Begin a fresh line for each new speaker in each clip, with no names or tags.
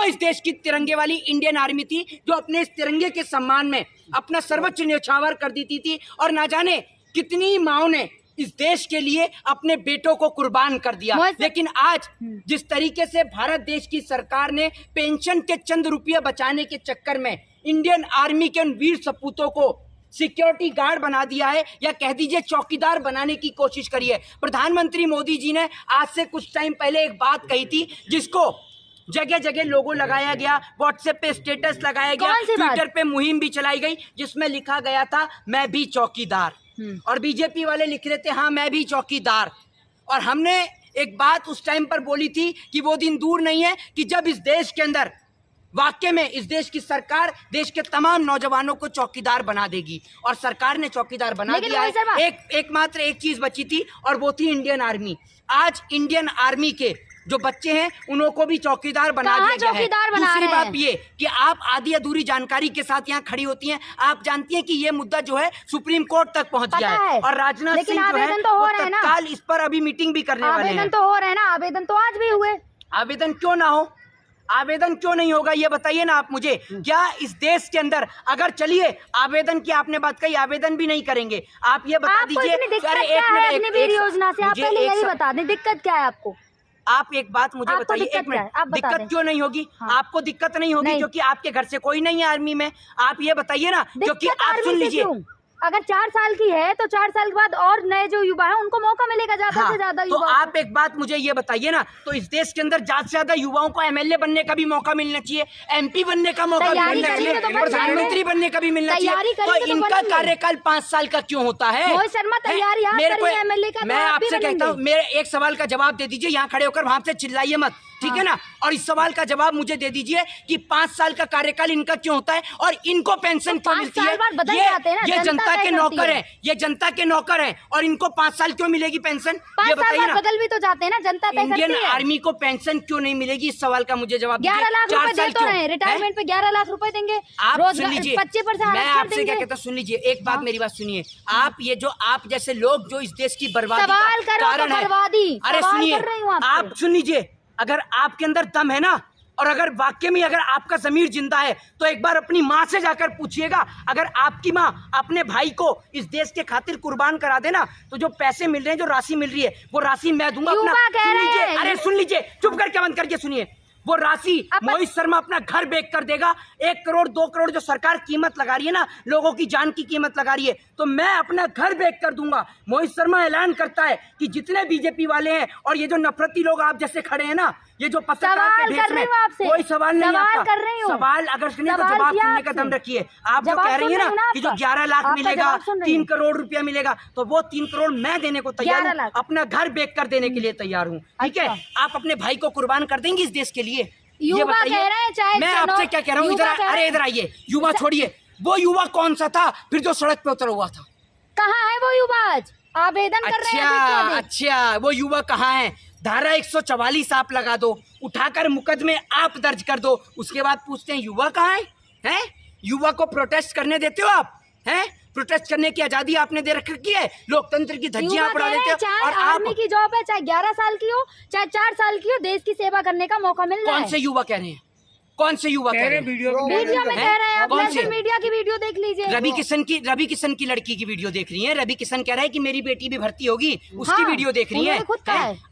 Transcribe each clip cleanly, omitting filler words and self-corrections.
इस देश की तिरंगे वाली इंडियन आर्मी थी, जो अपने इस तिरंगे के सम्मान में अपना सर्वोच्च न्यौछावर कर देती थी। और ना जाने कितनी माओ ने इस देश के लिए अपने बेटों को कुर्बान कर दिया। लेकिन आज जिस तरीके से भारत देश की सरकार ने पेंशन के चंद रुपये बचाने के चक्कर में इंडियन आर्मी के उन वीर सपूतों को सिक्योरिटी गार्ड बना दिया है, या कह दीजिए चौकीदार बनाने की कोशिश करी है। प्रधानमंत्री मोदी जी ने आज से कुछ टाइम पहले एक बात कही थी, जिसको जगह जगह लोगो लगाया गया, व्हाट्सएप पे स्टेटस लगाया गया, ट्विटर पे मुहिम भी चलाई गई, जिसमें लिखा गया था मैं भी चौकीदार। और बीजेपी वाले लिख रहे थे हाँ मैं भी चौकीदार। और हमने एक बात उस टाइम पर बोली थी कि वो दिन दूर नहीं है कि जब इस देश के अंदर वाकई में इस देश की सरकार देश के तमाम नौजवानों को चौकीदार बना देगी। और सरकार ने चौकीदार बना दिया है। एकमात्र एक चीज बची थी और वो थी इंडियन आर्मी। आज इंडियन आर्मी के जो बच्चे हैं उनको भी चौकीदार बना दिया गया है। दूसरी बात ये कि आप आधी अधूरी जानकारी के साथ यहाँ खड़ी होती हैं। आप जानती हैं कि ये मुद्दा जो है सुप्रीम कोर्ट तक पहुँच गया है और राजनाथ सिंह जो है वो तत्काल इस पर अभी मीटिंग भी करने वाले हैं।
आवेदन तो हो रहे हैं ना, आवेदन तो आज भी हुए।
आवेदन क्यों ना हो, आवेदन क्यों नहीं होगा ये बताइए ना आप मुझे। क्या इस देश के अंदर अगर चलिए आवेदन की आपने बात कही, आवेदन भी नहीं करेंगे, आप ये बता दीजिए
योजना से, आप पहले यही बता दें दिक्कत क्या है आपको।
आप एक बात मुझे बताइए, एक मिनट, दिक्कत क्यों नहीं होगी? आपको दिक्कत नहीं होगी क्योंकि आपके घर से कोई नहीं है आर्मी में। आप ये बताइए ना, क्योंकि आप सुन लीजिए,
अगर 4 साल की है तो 4 साल के बाद और नए जो युवा हैं उनको मौका मिलेगा ज्यादा से ज्यादा युवा।
तो आप एक बात मुझे ये बताइए ना, तो इस देश के अंदर ज्यादा से ज्यादा युवाओं को एमएलए बनने का भी मौका मिलना चाहिए, एमपी बनने का मौका मिलना चाहिए, प्रधानमंत्री बनने का भी मिलना चाहिए। तो इनका कार्यकाल 5 साल का क्यों होता है?
मोहित शर्मा तैयारी एमएलए का।
मैं आपसे कहता हूँ, मेरे एक सवाल का जवाब दे दीजिए, यहाँ खड़े होकर वहां से चिल्लाइए मत, ठीक है ना। और इस सवाल का जवाब मुझे दे दीजिए कि 5 साल का कार्यकाल इनका क्यों होता है और इनको पेंशन क्यों मिलती है? ये जनता के नौकर है, ये जनता के नौकर है और इनको 5 साल क्यों मिलेगी पेंशन? ये बताइए ना।
बदल भी तो जाते हैं ना, जनता तय करती है।
इंडियन आर्मी को पेंशन क्यों नहीं मिलेगी? इस सवाल का मुझे जवाब दीजिए।
11 लाख रुपए दे तो रहे हैं, रिटायरमेंट पे 11 लाख रुपए देंगे।
आप सुन लीजिए, 25% मैं आपसे क्या कहता हूँ, सुन लीजिए एक बात, मेरी बात सुनिए। आप ये जो आप जैसे लोग जो इस देश की बर्बादी का कारण है, अरे सुनिए, आप सुन लीजिए, अगर आपके अंदर दम है ना और अगर वाकई में अगर आपका जमीर जिंदा है तो एक बार अपनी माँ से जाकर पूछिएगा, अगर आपकी माँ अपने भाई को इस देश के खातिर कुर्बान करा देना तो जो पैसे मिल रहे हैं, जो राशि मिल रही है, वो राशि मैं दूंगा अपना। सुन लीजिए, अरे सुन लीजिए, चुप करके बंद करके सुनिए। वो राशि मोहित शर्मा अपना घर बेच कर देगा। 1 करोड़ 2 करोड़ जो सरकार कीमत लगा रही है ना, लोगों की जान की कीमत लगा रही है, तो मैं अपना घर बेच कर दूंगा। मोहित शर्मा ऐलान करता है कि जितने बीजेपी वाले हैं और ये जो नफरती लोग आप जैसे खड़े हैं ना, ये जो पत्रकार के भेष में, कोई सवाल नहीं आता। सवाल अगर सुनिए तो जवाब सुनने का दम रखिए। आप जो कह रही है ना कि जो 11 लाख मिलेगा, 3 करोड़ रुपया मिलेगा, तो वो 3 करोड़ मैं देने को तैयार हूँ, अपना घर बेच कर देने के लिए तैयार हूँ, ठीक है। आप अपने भाई को कुर्बान कर देंगे इस देश के लिए? ये बताइए। मैं आपसे क्या कह रहा हूँ, इधर, अरे इधर आइए। युवा छोड़िए, वो युवा कौन सा था फिर जो सड़क पे उतरा हुआ था?
कहाँ है वो युवा? आज आवेदन कर रहे हैं।
अच्छा, वो युवा कहाँ है? धारा 144 आप लगा दो, उठाकर मुकदमे आप दर्ज कर दो, उसके बाद पूछते हैं युवा कहाँ है? युवा को प्रोटेस्ट करने देते हो आप? हैं? प्रोटेस्ट करने की आजादी आपने दे रखी है, लोकतंत्र की धज्जियां उड़ा देते हो। और
आर्मी की जॉब है, चाहे 11 साल की हो चाहे 4 साल की हो, देश की सेवा करने का मौका मिल रहा है।
कौन से युवा कह रहे हैं? कौन से युवा कह रहे हैं? वीडियो
में कह रहे हैं आप। कौन से? मीडिया की वीडियो देख लीजिए।
रवि किशन की लड़की की वीडियो देख रही है। रवि किशन कह रहा है कि मेरी बेटी भी भर्ती होगी, उसकी वीडियो देख रही है।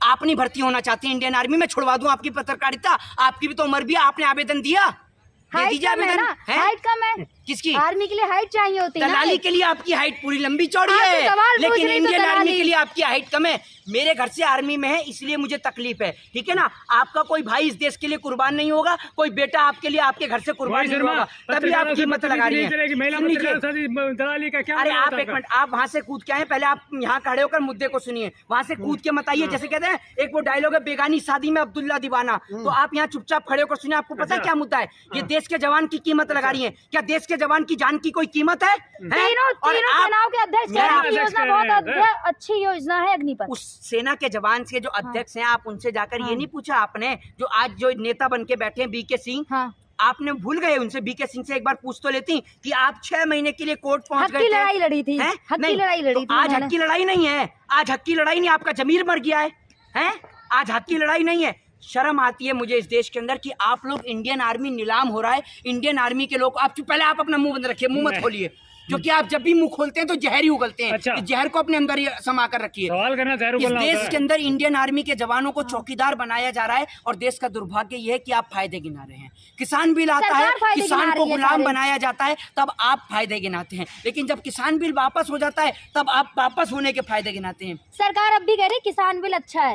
आप नहीं भर्ती होना चाहती इंडियन आर्मी में? छुड़वा दूं आपकी पत्रकारिता, आपकी भी तो उम्र भी है, आपने आवेदन दिया?
हाइट कम है
किसकी?
आर्मी के लिए हाइट चाहिए होती है।
दलाली के लिए आपकी हाइट पूरी लंबी चौड़ी है, लेकिन इंडियन आर्मी के लिए आपकी हाइट कम है। मेरे घर से आर्मी में है इसलिए मुझे तकलीफ है, ठीक है ना। आपका कोई भाई इस देश के लिए कुर्बान नहीं होगा, कोई बेटा आपके लिए आपके घर से कुर्बान नहीं होगा, तभी आप कीमत लगा रही है। अरे आप एक मिनट, आप वहाँ से कूद के आए, पहले आप यहाँ खड़े होकर मुद्दे को सुनिए, वहाँ से कूद के मत आइए। जैसे कहते हैं एक वो डायलॉग है, बेगानी शादी में अब्दुल्ला दीवाना, तो आप यहाँ चुपचाप खड़े होकर सुनिए। आपको पता है क्या मुद्दा है? ये देश के जवान की कीमत लगा रही है। क्या देश के जवान की जान की कोई कीमत है?
तीनों सेनाओं के अध्यक्ष योजना बहुत अच्छी योजना है अग्निपथ।
उस सेना के जवान के जो अध्यक्ष हैं, आप उनसे जाकर ये नहीं पूछा आपने, जो आज जो नेता बन के बैठे हैं बीके सिंह, आपने भूल गए उनसे? बीके सिंह से एक बार पूछ तो लेती कि आप 6 महीने के लिए कोर्ट पहुंच गए थे,
लड़ाई लड़ी थी, लड़ाई लड़ी थी।
आज हक की लड़ाई नहीं है, आज हक की लड़ाई नहीं, आपका जमीर मर गया है। आज हक की लड़ाई नहीं है। शर्म आती है मुझे इस देश के अंदर कि आप लोग इंडियन आर्मी नीलाम हो रहा है। इंडियन आर्मी के लोग आप पहले आप अपना मुंह बंद रखिए, मुंह मत खोलिए, क्योंकि आप जब भी मुंह खोलते हैं तो जहर ही उगलते हैं।
अच्छा।
इस जहर को अपने अंदर ही समा कर रखिए।
सवाल करना जहर
इस
उगलना होता
देश
है।
के अंदर इंडियन आर्मी के जवानों को चौकीदार बनाया जा रहा है और देश का दुर्भाग्य यह है कि आप फायदे गिना रहे हैं। किसान बिल आता है,
सरकार फायदे
किसान
गिना
को
रही है
गुलाम
सारे।
बनाया जाता है, तब आप फायदे गिनाते हैं। लेकिन जब किसान बिल वापस हो जाता है तब आप वापस होने के फायदे गिनाते हैं।
सरकार अब भी कह रही किसान बिल अच्छा है।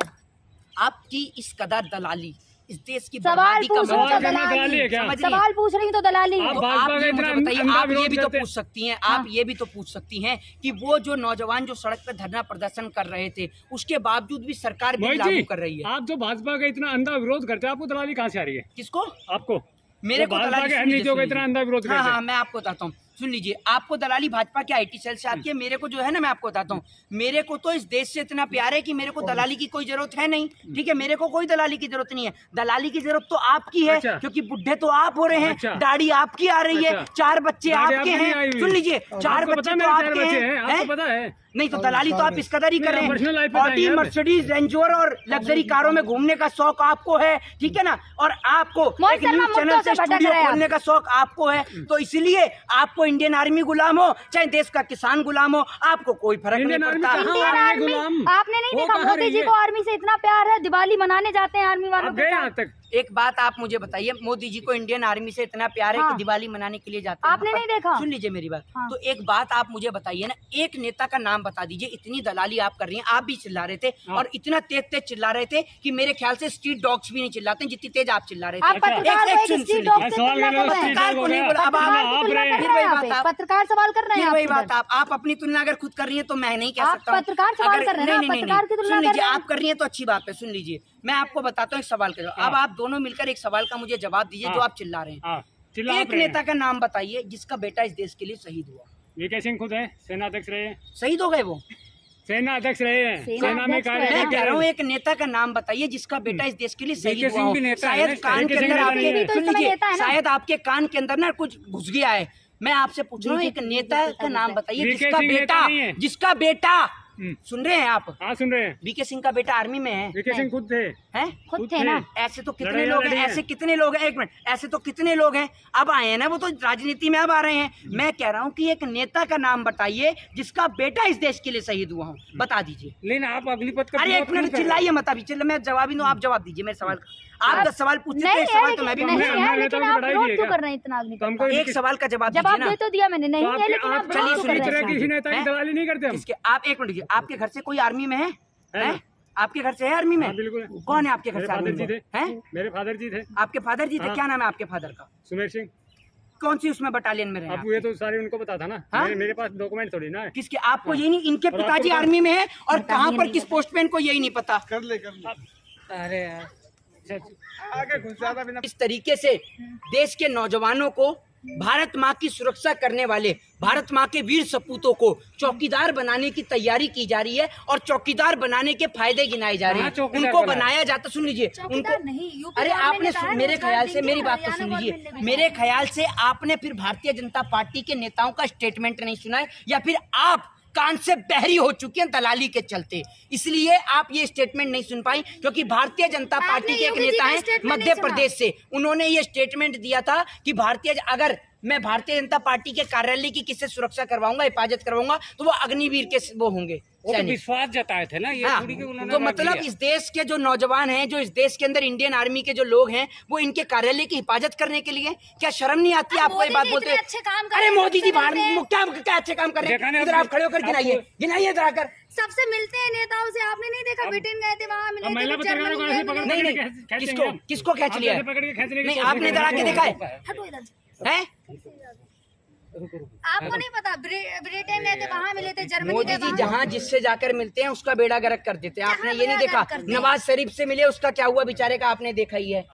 आपकी इस कदर दलाली इस देश की
सवाल
बर्बादी का
पूछ रही
मंत्र
तो
करना
दलाली
दलाली है क्या?
समझ रही हैं?
सवाल पूछ रही तो दलाली है।
आप
तो
भाजपा
आप
का
ये
इतना
मुझे बताइए,
अंधा
आप ये
विरोध
भी तो
करते हैं।
पूछ सकती हैं, आप ये भी तो पूछ सकती हैं कि वो जो नौजवान जो सड़क पर धरना प्रदर्शन कर रहे थे उसके बावजूद भी सरकार बिल
मोहित
लागू
जी,
कर रही है।
आप जो भाजपा का इतना अंधा विरोध करते हैं, आपको दलाली कहाँ से आ रही है?
किसको?
आपको
मेरे
तो
को
भाजपा
दलाली
के हर
सुन लीजिए,
नीतियों का
सुन
इतना
लीजिए।
अंधा विरोध
हाँ
करते
हाँ,
हैं।
मैं आपको बताता हूँ, सुन लीजिए। आपको दलाली भाजपा के IT सेल से आती है, मेरे को जो है ना, मैं आपको बताता हूँ, मेरे को तो इस देश से इतना प्यार है कि मेरे को दलाली की कोई जरूरत है नहीं। ठीक है, मेरे को कोई दलाली की जरूरत नहीं है। दलाली की जरूरत तो आपकी है,
अच्छा।
क्योंकि बुढ़े तो आप हो रहे हैं,
अच्छा।
दाढ़ी आपकी आ रही है,
अच्छा।
4 बच्चे
दाढ़ी
आपके
आपकी नहीं आई
हैं।
हुई।
सुन लीजिए, 4
आपको
बच्चे
पता
तो
है मेरे 4
आपके
बच्चे
हैं,
हैं, आपको पता है?
नहीं तो दलाली तो आप इस कदर ही कर रहे
पर्सनल लाइफ
हैं।
पे
ऑडी,
जाएंगे।
मर्सिडीज, रेंज रोवर और लग्जरी कारों में घूमने का शौक आपको है, ठीक है ना, और आपको
मोहित
एक
शर्मा
न्यूज चैनल
मुद्दों
से
से भटक
स्टूडियो
रहे हैं आप।
खोलने का शौक आपको है, तो इसलिए आपको इंडियन आर्मी गुलाम हो चाहे देश का किसान गुलाम हो, आपको कोई फर्क नहीं
इंडियन आर्मी
पड़ता।
कहाँ
इंडियन
आ रही है
आर्मी
गुलाम?
आपने नहीं
वो
देखा,
कहाँ
मोदी
रही
जी
है?
को आर्मी से इतना प्यार है, दिवाली मनाने जाते हैं आर्मी वालों
आप
के
गए
साथ।
यहाँ तक?
एक बात आप मुझे बताइए, मोदी जी को इंडियन आर्मी से इतना प्यार है
हाँ।
कि दिवाली मनाने के लिए जाते हैं
आपने
वहाँ पर।
नहीं देखा?
सुन लीजिए मेरी बात।
हाँ।
तो एक बात आप मुझे बताइए ना, एक नेता का नाम बता दीजिए। इतनी दलाली आप कर रही हैं, आप भी चिल्ला रहे थे
हाँ।
और इतना तेज तेज चिल्ला रहे थे कि मेरे ख्याल से स्ट्रीट डॉग्स भी नहीं चिल्लाते जितनी तेज आप चिल्ला रहे थे।
आप पत्रकार
एक
को एक
सुन
स्ट्रीट
लीजिए।
डॉग
मैं
से
सवाल
तुलना
कर रहा हूँ,
कर रहे हैं।
पत्रकार को नहीं बोला, अब
पत्रकार
आप
की तुलना कर
फिर
रहे
वही
हैं
बात
आप,
आप
पत्रकार सवाल कर रहे हैं
फिर वही
आपसे।
बात आप अपनी तुलना अगर खुद कर रही हैं तो मैं नहीं कह
आप
सकता हूं।
पत्रकार सवाल
अगर-
कर रहे हैं ना,
नहीं, नहीं,
पत्रकार की
नहीं,
तुलना
सुन
कर
लीजिए,
रहे हैं।
आप कर रही हैं तो अच्छी बात है। सुन लीजिए, मैं आपको बताता हूँ एक सवाल का जवाब। अब आप दोनों मिलकर एक सवाल का मुझे जवाब दीजिए जो
हाँ।
आप चिल्ला रहे हैं।
हाँ, चिल्ला
एक
आप रहे हैं।
नेता का नाम बताइए जिसका बेटा इस देश के लिए शहीद हुआ।
वीके सिंह खुद है, सेना अध्यक्ष रहे हैं।
शहीद हो गए वो?
सेना अध्यक्ष रहे हैं,
सेना
सेना में
अध्यक्ष
कार्य
रहे हैं।
मैं
करते
कह रहा हूँ
रहे।
एक नेता का नाम बताइए जिसका बेटा इस देश के लिए शहीद
वीके
हुआ
सिंह
हो।
भी नेता है ना,
शायद कान
वीके
के
सिंह
अंदर
भी
आपके
नहीं है।
तो
सुन
इस समय
लीजिए,
नेता है ना।
शायद आपके कान के अंदर ना कुछ घुस गया है। मैं आपसे पूछ रहा हूँ एक नेता का नाम बताइए
वीके
जिसका
सिंह नेता
बेटा
नहीं है।
जिसका बेटा
हम्म।
सुन रहे हैं आप?
हाँ, सुन रहे हैं।
वीके सिंह का बेटा आर्मी में है।
वीके सिंह खुद थे।
हैं?
खुद थे ना।
ऐसे तो कितने
लड़ाई
लोग हैं,
लड़ी है।
ऐसे कितने लोग हैं, एक मिनट, ऐसे तो कितने लोग हैं अब आए हैं ना, वो तो राजनीति में अब आ रहे हैं। मैं कह रहा हूँ कि एक नेता का नाम बताइए जिसका बेटा इस देश के लिए शहीद हुआ हो, बता दीजिए।
लेकिन आप अगली पद का
अरे एक मिनट चिल्लाइए मत, अभी चल मैं जवाब ही दूं, आप जवाब दीजिए मेरे सवाल का। आप 10 सवाल पूछते थे,
नहीं
एक
है
सवाल तो मैं भी
लेकिन, नहीं
पूछूंगा।
है
हमने
लेकिन
नेता
आप
को बढ़ाई
विरोध
दिए
क्यों
क्या?
कर रहे हैं इतना अग्नि
तो हमको
एक सवाल का जवाब
जवाब
दीजिए
दे
ना।
तो दिया मैंने, नहीं है लेकिन आप
चलिए,
विरोध क्यों
सुनिए,
कर रहे हैं?
किसी नेता की
हैं?
दलाली नहीं करते हम।
किसके? आप एक मिनट, आपके घर से कोई आर्मी में है?
है
हैं?
ना।
आपके घर से है आर्मी में?
हाँ, बिल्कुल है।
कौन है आपके घर
मेरे
से आर्मी
फादर जी
में?
थे।
हैं?
मेरे फादर जी थे,
आपके फादर जी थे?
हाँ।
क्या नाम है आपके फादर का?
सुमेर सिंह।
कौन सी उसमें बटालियन में रहे?
अब ये तो सारे उनको पता था ना।
हाँ?
मेरे पास डॉक्यूमेंट थोड़ी ना है।
किसके? आपको यही नहीं, इनके
और
पिताजी
आपको
आर्मी में है और
बताइए
कहाँ पर
नहीं
किस पोस्ट पे इनको यही नहीं पता।
कर ले
अरे यार, अच्छा,
आगे घुस ज्यादा बिना
इस तरीके से देश के नौजवानों को, भारत माँ की सुरक्षा करने वाले भारत माँ के वीर सपूतों को चौकीदार बनाने की तैयारी की जा रही है और चौकीदार बनाने के फायदे गिनाए जा रहे
हाँ,
हैं।
चौकीदार
उनको
बनाए।
बनाया जाता, सुन लीजिए, उनको
नहीं, यूपी
अरे
गवर्नमेंट
आपने
ने कहा है
मेरे
रोजगार
ख्याल से
देंगे,
मेरी बात तो
हरियाणा
सुन
गवर्नमेंट
लीजिए,
ने भी
मेरे ख्याल से आपने फिर भारतीय जनता पार्टी के नेताओं का स्टेटमेंट नहीं सुना है, या फिर आप कान से बहरी हो चुकी हैं दलाली के चलते, इसलिए आप ये स्टेटमेंट नहीं सुन पाई। क्योंकि भारतीय जनता
आपने
पार्टी के एक
योगी जी
नेता
का
हैं
स्टेटमेंट
मध्य
नहीं सुना।
प्रदेश से, उन्होंने ये स्टेटमेंट दिया था कि अगर मैं भारतीय जनता पार्टी के कार्यालय की किससे सुरक्षा करवाऊंगा, हिफाजत करवाऊंगा, तो वो अग्निवीर के वो होंगे
वो तो
सैनिक।
विश्वास जताए थे ना, ये
हाँ,
थोड़ी कि उन्होंने
तो
रख
मतलब
दिया।
इस देश के जो नौजवान हैं, जो इस देश के अंदर इंडियन आर्मी के जो लोग हैं, वो इनके कार्यालय की हिफाजत करने के लिए, क्या शर्म नहीं आती आपको ये बात बोलते?
अच्छे काम कर
अरे
रहे हैं,
मोदी जी
सबसे
बाहर
मिलते हैं।
क्या अच्छे काम कर रहे
देखा
हैं?
नहीं
इधर आप खड़े होकर गिनाइए,
आपको-
गिनाइए इधर आकर।
सबसे मिलते हैं नेताओं से, आपने नहीं देखा ब्रिटेन गए थे, वहाँ मिले
अब महिला
थे,
पत्रकारों को ऐसे पकड़
नहीं,
के
नहीं,
खींचेंगे
किसको
हम।
किसको खींच
आप
लिया
जैसे
है?
पकड़ के खींचने की
नहीं,
कोशिश
आपने
कर
इधर
रहे
आके
हैं।
देखा है?
हटो इधर से।
हैं?
आपको नहीं पता ब्रिटेन गए थे, वहाँ मिले थे, जर्मनी
मोदी
गए,
जी
वहाँ
जहाँ जिससे जाकर मिलते हैं उसका बेड़ा गर्क कर देते हैं। आपने
जहाँ
ये नहीं
बेड़ा
देखा
गर्क करते हैं।
नवाज शरीफ से मिले, उसका क्या हुआ बेचारे का आपने देखा ही है।